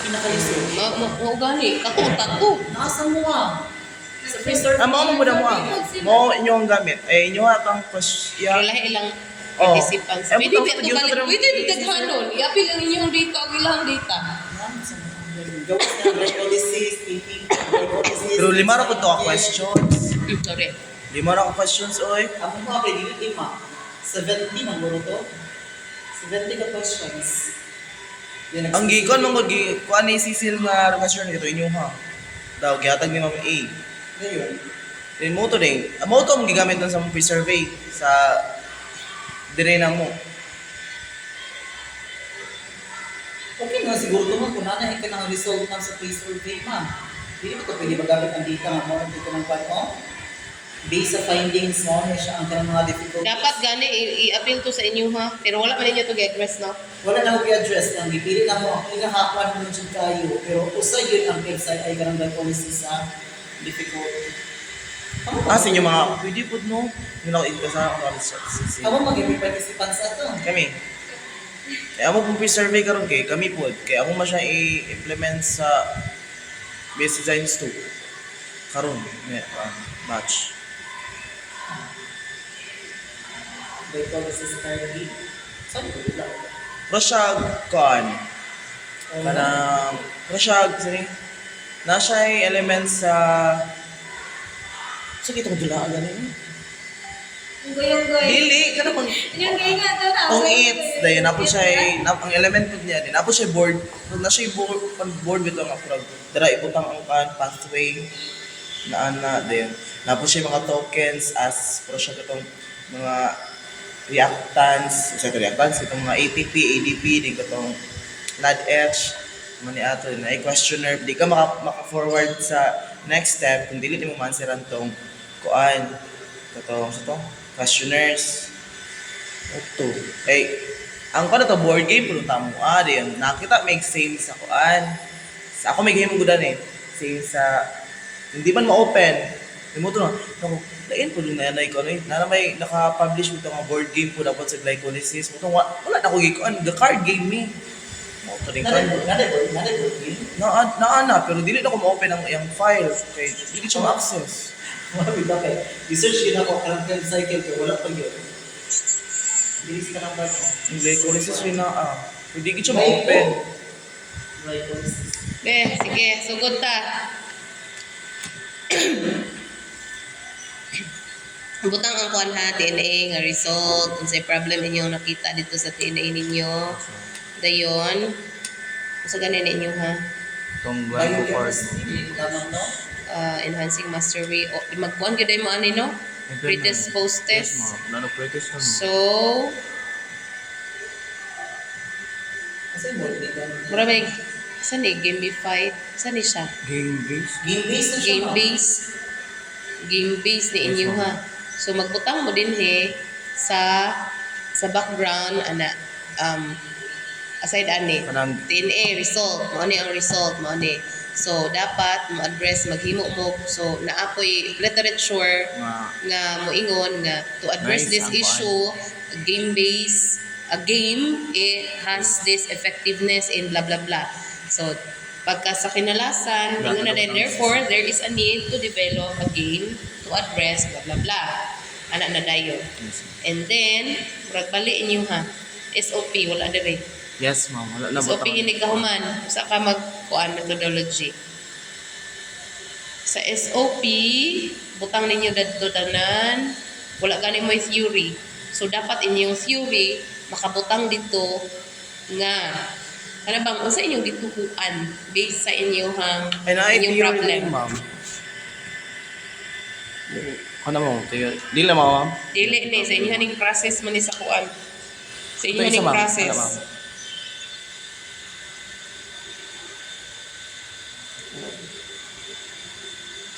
pinakalisod. Maugani, tato. Nasa mo ah. Sa freezer. Mao mo muna mo mo inyong gamit. Ay inyo atang Pero lahi ilang Oh. participants. Eh, Pwede butang ba sa ito Diyos, balik? pero- Pwede ba daghanon? I-appeal ang inyong data o ilang data. Gawas na glycolysis, PP, glycolysis. Pero lima ra pud to ka questions. Sorry. Lima ra ka questions oy. Ang mga pwede lima. 70 man guro to. 70 ka questions. Yan, Ang gikon mong gi kuan ni Cecil nga question ito inyo ha. Daw gihatag ni Ma'am A. Ngayon, Then mo to ding. Mo to ang gigamit nun sa mga survey sa dire na mo. okay na siguro naman kung nanahin ka ng result ng sa pre-survey, ma'am. Hindi mo ito pwede magamit ang data nga mo, dito ng paano. Based sa findings mo, may siya ang kanang mga difficulties. Dapat gani i-appeal to sa inyo ha. Pero wala man ninyo to gi-address no. Wala na ako i-address lang. Gipili na mo, inahapan mo dyan kayo. Pero usa yun ang website ay kanang glycolysis sa difficult. Sa inyo mga pwede pud no. Yun ako sa ako sa Kamu mag-ibig participants ato. kami. Kaya amo pong pre-survey karon kay kami pod. Kaya amo man siya i-implement sa Basic Science 2. Karon, batch. Glycolysis study. Saan ko lang? Prosyag kon. Kanang prosyag sini. Na siya elements sa so kita ko dulaan ganin. Goyong-goy. Dili kana pang Yung gay nga ito na. Kung it's, dahil napo siya ang element po niya din. Napo siya board, kung na siya board bito nga purag, dara ibutang ang pathway na ana din. Napo siya mga tokens as pro siya katong mga reactants, itong mga ATP, ADP, din katong NADH, mani ato na questionnaire, di ka maka-forward sa next step kung dili mo mansiran tong kuan katong sa to questionnaires. Ito. Eh, ang ko na to board game pero tamo din. Nakita make same sa kuan. Sa ako may game gudan eh. Same sa hindi man ma-open. Imo to na. Ako, lain po na yan ko eh. Na may naka-publish mo nga board game po dapat sa glycolysis. Mo wala na ko gikuan, the card game me. Mo to din kan. Na pero dili na ko ma-open ang iyang file kay dili siya ma-access. Mga bakit? I-search yun ako karang cycle ko. Wala pa yun. Bilis ka ng part mo. Ang glycolysis rin na hindi ko siya ma-open. Glycolysis. Sige, sugod ta. Butang ang kuan ha, DNA nga result, unsay problem inyong nakita dito sa DNA ninyo. Dayon, sa ganin ninyo ha. Itong Biochemistry. Lamang no? Enhancing mastery. Magkuhan gyud mo ani no? Pretest post test. Nano-pretest na mo. So, Kasi mo, hindi ka. mura may saan ni gamified? Saan ni siya? Game-based? Game-based na siya. Game base. Game base ni inyo ha. So magbutang mo din sa background ana aside ani Kanang DNA result mo ani ang result mo ani. So dapat mo address maghimo mo so naapoy literature nga moingon nga to address Nice, this ang issue game base a game it has this effectiveness in blah blah blah. So pagka sa kinalasan, ingon na din, therefore, there is a need to develop a game to address blah blah blah. Ana na dayon. And then, murag bali inyo ha. SOP, wala dire. Yes, ma'am. Wala na SOP ini kahuman. Usa ka magkuan methodology. Sa SOP, butang ninyo dadto tanan, wala gani mo theory. So dapat inyong theory makabutang dito nga ano bang unsa inyong gitukuan based sa inyong inyong problem. ma'am. Ano mo? Dili na ma'am. Dili ni sa inyong ning process man ni sa kuan. Sa Ito inyong isa, ning ma'am. process. Ano, ma'am?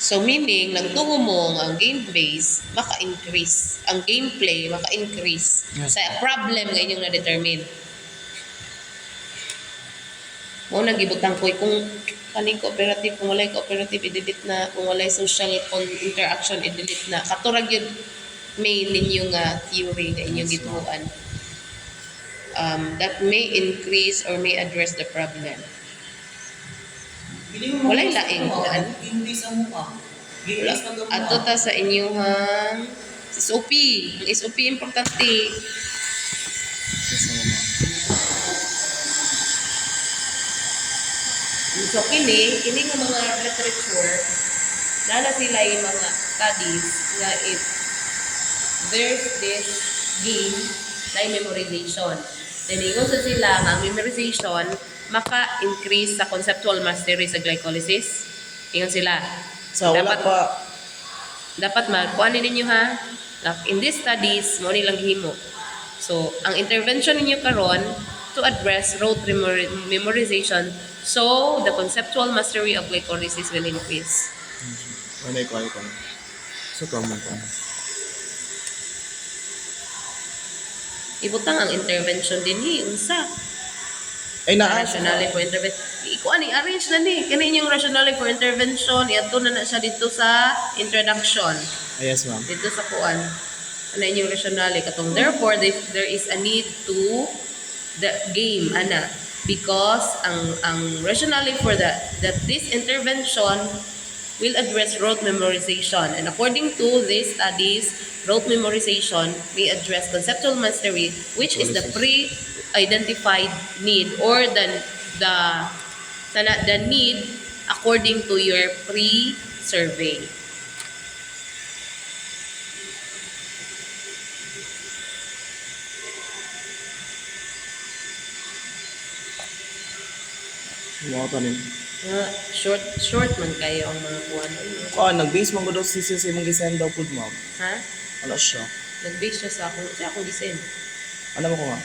So meaning, nagtungo mo nga ang game base maka-increase. Ang gameplay maka-increase Yes. sa problem nga inyong na-determine. Mo nagibutang ko kung kaning cooperative, kung walay cooperative, i-delete na. Kung walay social interaction, i-delete na. Katurag yun main ninyo nga theory nga inyong gituan. That may increase or may address the problem. Pili mo Walay mga laing gusto mo, daan. Game days ang mga. Game days na gawin Ato ta sa inyuhang SOP. Ang SOP importante. Yes, mama. So kini nga mga literature, nana sila yung mga studies nga if there's this game na memorization. Then ingon sa sila nga ang memorization maka-increase sa conceptual mastery sa glycolysis. Ingon sila. So, wala Dapat- pa. Dapat kuan ninyo ha. Like, in these studies, mo nilang himo. So, ang intervention ninyo karon to address rote memorization so the conceptual mastery of glycolysis will increase. Ano yung ko? So, common ko. Ibutang ang intervention din unsa. Ay, naa. Rationale for intervention. Ikuan arrange na ni kani inyong rationale for intervention iato na siya dito sa introduction. Yes, ma'am. Dito sa kuan. Ano inyong rationale katong therefore there is a need to the game ana because ang rationale for that this intervention will address rote memorization and according to these studies rote memorization may address conceptual mastery which is the pre-identified need or the need according to your pre-survey. Mga tanin. Short man kayo ang mga kuwan. Nag-base mo ko daw si Sis imong gisend daw po, ma'am. Ha? Ano siya? Nag-base siya sa akong design. Ano mo ko nga?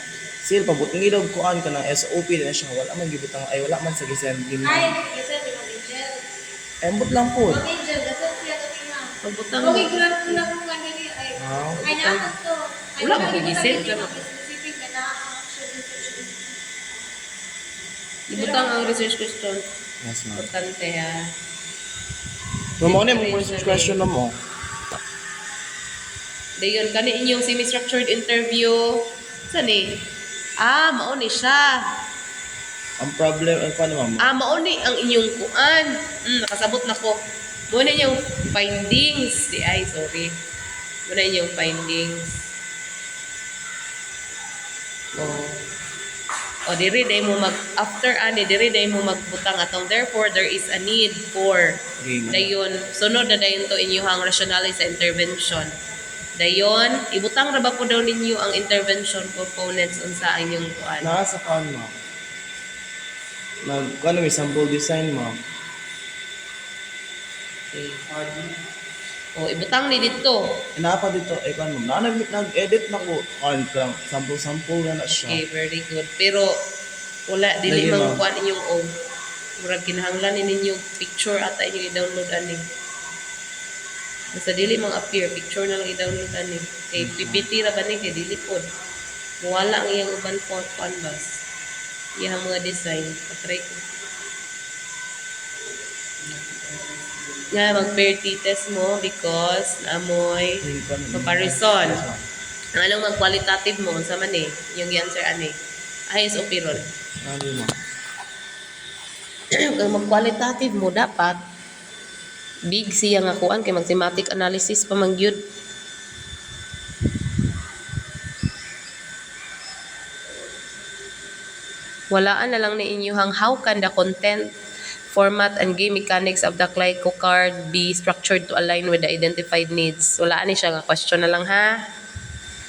Sil, pabuting ilog kuan ka ng SOP na siya. Wala man gibutang, ay wala man sa gisend. Ay, kasi di mag angel. Embot lang po. Mag angel, kasi siya to tingnan. Pagbutang Okay, kulang kulang kung ano yun. Ay, Ah, ay naman to. Ay, Wala naman mo ito gigising, sabi diba? ko, specific na na-action research. ibutang ang research question. yes, ma'am. Importante ha. Mamo na mo research question na mo. Dayon kani inyong semi-structured interview. Sani? Mao ni siya. Ang problem, ano paano, ma'am? Mao ni ang inyong kuan. Nakasabot na ko. Muna inyong findings. Sorry. Muna inyong findings. Diri day mo diri day mo magbutang atong therefore there is a need for Game. dayon sunod na dayon to inyong rationale sa intervention. Dayon ibutang ra ba po daw ninyo ang intervention components unsa ang inyong kuan. Nasa kuan, ma'am. Ano may sample design, ma'am. Okay. Ibutang ni dito. Inapa dito, kuan, ma'am. Nag-edit na ko. Kuan, sample-sample na siya. Okay, very good. Pero wala Dali, dili man ma'am. kuan inyong murag kinahanglan ninyo picture ata inyong i-download ani. Basta dili mang appear, picture na lang i-download ani. Kay PPT ra ba ni kay dili pod. Wala ang iyang uban font canvas. Iyang mga design, patry ko. Nga mag-pair test mo because amoy comparison. Ang anong mag-qualitative mo sa man yung answer ani. ISOP ron. Ano, ma'am? Kung mag-qualitative mo dapat big siya nga kuan kay mag-thematic analysis pa man gyud. Walaan na lang ni inyuhang how can the content, format, and game mechanics of the Glyco card be structured to align with the identified needs. Walaan ni siya nga question na lang ha.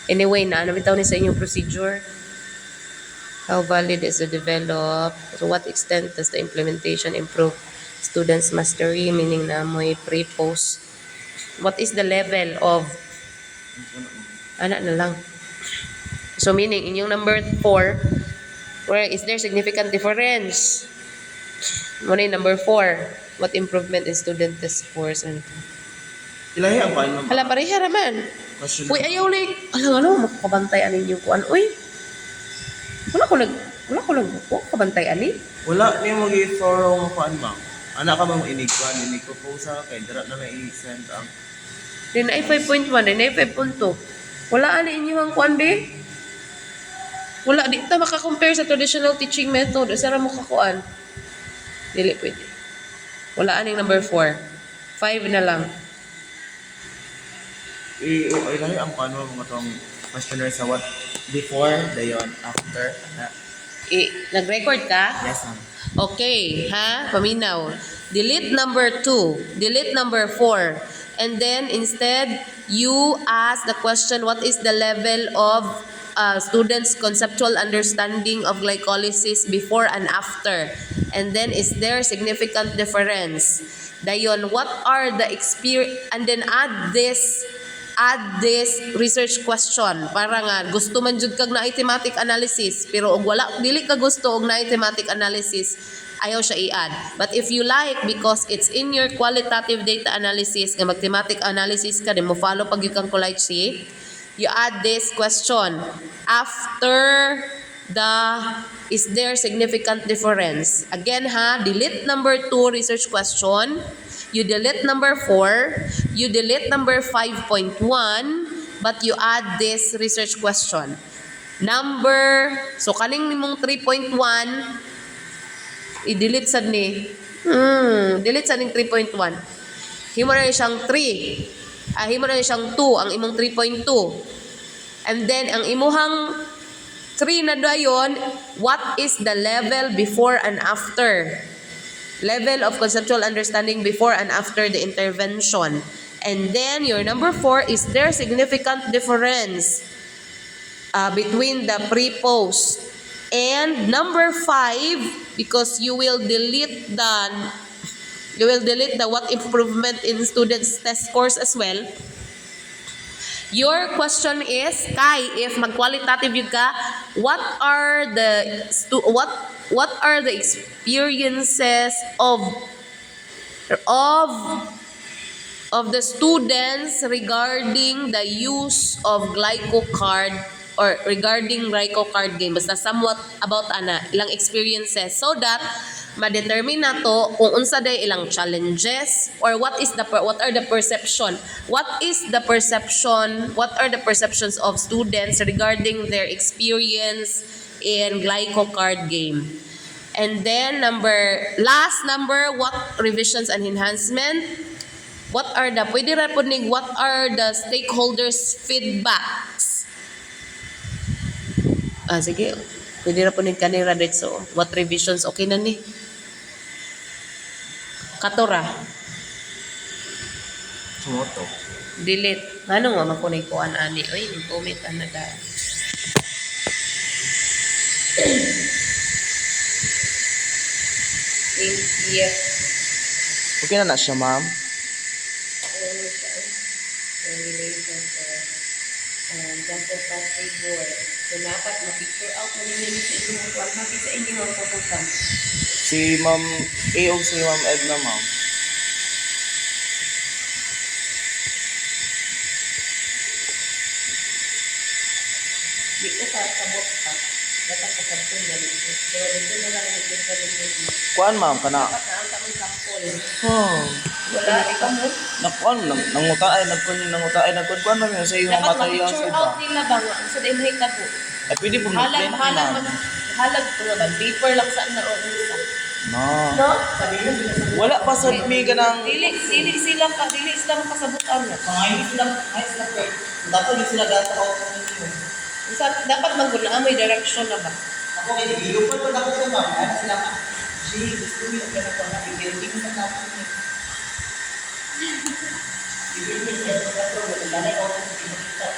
Anyway, na ano bitaw ni sa inyong procedure? How valid is the develop? To what extent does the implementation improve students' mastery? Meaning na may pre-post. What is the level of ana na lang. So meaning, inyong number 4, where is there significant difference? Muna yung number 4, what improvement in student test scores? And Ilahi ang kuan, ma'am. hala, pareha raman. Question. Uy, ayaw ni, alam, makakabantay anin yung kuan. Uy, wala ko kabantay ani. Wala niyo mag-thorough mo kuan, ma'am. Anak ka bang inig-kuan, inig-proposal, kay dara na lang i-send ang... Then ay 5.1, then ay 5.2. Wala ani inyong kuan be? Wala, di ta makakompare sa traditional teaching method. Asa ra mo kakuan? Dili pwede. Wala aning number 4. 5 na lang. Ay lang ang paano mga tong questionnaire sa what before, dayon, after. Nag-record ka? Yes, ma'am. Okay, ha? Paminaw. Delete number 2. Delete number 4. And then instead, you ask the question, what is the level of students' conceptual understanding of glycolysis before and after? And then, is there significant difference? Dayon, what are the experience? And then add this research question para nga gusto man jud kag naay thematic analysis pero og wala dili ka gusto og naay thematic analysis ayaw siya i-add. But if you like, because it's in your qualitative data analysis nga mag thematic analysis ka din mo follow pag yung collage sheet, you add this question after the is there significant difference. Again ha, delete number 2 research question. You delete number 4, you delete number 5.1, but you add this research question. So kaning nimong 3.1, i-delete sad ni. Delete sad ning 3.1. Himo na siyang 3. Himo na siyang 2, ang imong 3.2. And then, ang imuhang 3 na dayon, what is the level before and after? Level of conceptual understanding before and after the intervention. And then your number 4, is there significant difference between the pre-post? And number 5, because you will delete the what improvement in students test scores as well. Your question is, Kai, if mag-qualitative yun ka, what are the experiences of the students regarding the use of GlycoCard or regarding GlycoCard game? Basta somewhat about ilang experiences so that ma-determine na to kung unsa day ilang challenges or what are the perceptions of students regarding their experience in GlycoCard game. And then last number, what revisions and enhancement? What are the stakeholders feedbacks? Sige. Pwede ra po ni kanira dito. What revisions? Okay na ni. Katora. Sumoto. Delete. Ano nga makunay ko ani? Oy, comment na da. Thank you. Okay na siya, ma'am. Sample pathway board. So, dapat ma-picture out mo nila sa inyong kung ano sa inyong photogram. Si Ma'am A o si Ma'am Edna, ma'am. Di ko sabot pa. Dapat kasabot na dito. Pero dito na lang dito sa dito. Kuan, ma'am, kana. Dapat na ang tamang sample. Oh. Wala, ikaw mo. Nakuan, nagkuan man sa iyong Dapat materials ma-picture ba? out nila ba nga. Sa dahil mahitabo. Pwede po mag-print, ma'am. Halag ko naman. Paper lang saan na o isa. No. No? Wala pa sa mi ka ng... Dili sila makasabutan na. Ayos lang per. Dapat yung sila data ako ng inyo. Dapat maguna may direction na ba? Ako kay video pa dapat ko ma'am. Ano sila ka? Gusto mo yung ganito na i-building sa natin. I-building sa natin. Wala na ako ng pinakita.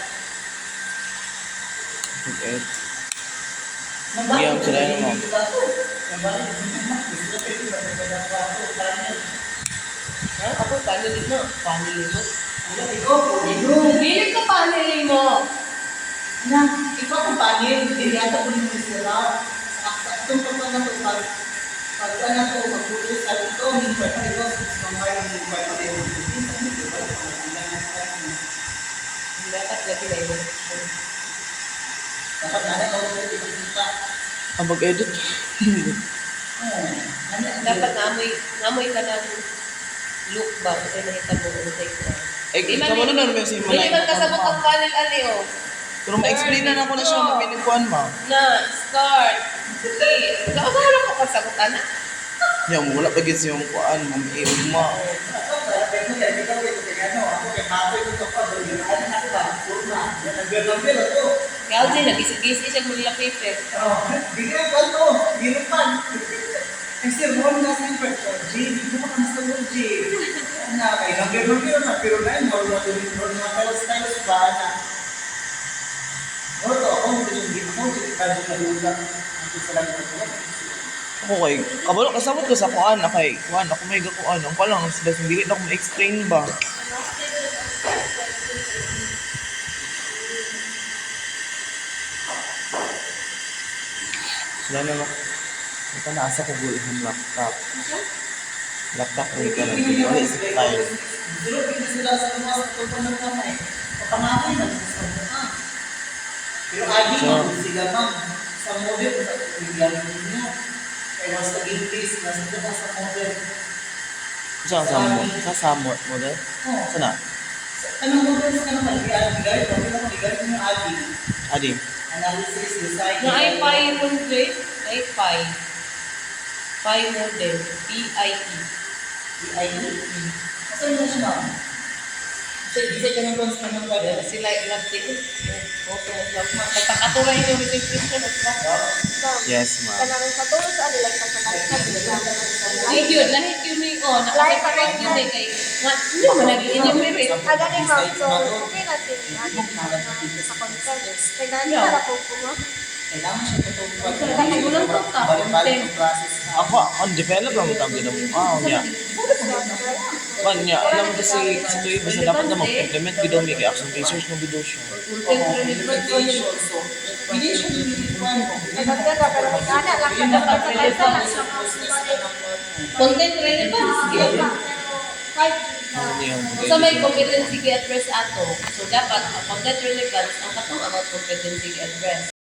Okay. Bigyan ko sila yun, ma'am. Ako, panilin mo. Panilin mo. Dili ka panilin mo. Na, ikaw kung panin, hindi yata ko nito sila. Itong pagpana to, pagpana to, magpulis sa ito, hindi pa ito, mamay ang hindi pa ito. Dapat lagi na yun. Dapat na rin ako kita. Ang mag-edit. Dapat namoy ka na look ba? Kasi nakita mo kung take ko. Ikaw mo na naman si Hindi man kasabot ang panel ali o. Pero ma-explain na ako na siya, mapinikuan, ma'am. Na, start. Sige. Wala ko kasabot na. Yung wala pa gits yung kuan, ugma. Kaya Aldi, nag-isip-isip siya mula paper. Ang sir, mo na sa impression, Jay, hindi mo ka nasa mo, Jay. Na, kay number na, pero na yun, mga tiles ba na. Ito, ako, hindi ko, kadyo na lula. Ang sa lang ito. Ako kay, kabalo kasabot ko sa kuan, kay kuan, ako may gakuan. Ang palang, sila hindi na ako ma-explain ba. Sila na lang. Ito na asa ko yung laptop. Laptop ko yung kanan. Wala isip tayo. Dulog din sila sa mga sa tulpon ng kamay. Papangahay na sa mukha. Pero agi mo sila ma'am. Sa model, bigyan ninyo. Kaya mas naging case, nasa doon sa model. Saan sa samot mo dahil? Oo. Sana? Anong model sa kanang bigay? Pwede na bigay mo yung agi. Adi. Analysis, design. Na ay pi model, ay pi. Pi model, P-I-E. DIE. Saan mo siya ma'am? Isa ka nang sa kanang model. Sila ilapti. Okay, katakaturan yung restriction at Yes, ma'am. Kanang katulog sa nila sa Ay, yun, lahit yun eh. Oh, nakapagpag yun eh. Kay, hindi mo nag-enumerate. Aga ni ma'am, so okay natin sa conference. Kaya ganun para po po mo. Kailangan siya tutupad. Walang tuta. Balik-balik ang process na. Ako, on develop lang mo tawag na mukha. Niya. Kanya, alam mo kasi si Toy, basta dapat na mag-implement video may action research ng video siya. Hindi siya nililipan mo. Naganda pero may gana lang ka dapat sa kanta lang sa mga Content relevance. pero 5G Ano yun? So may competency address ato. So dapat ang content relevance ang katong about competency address.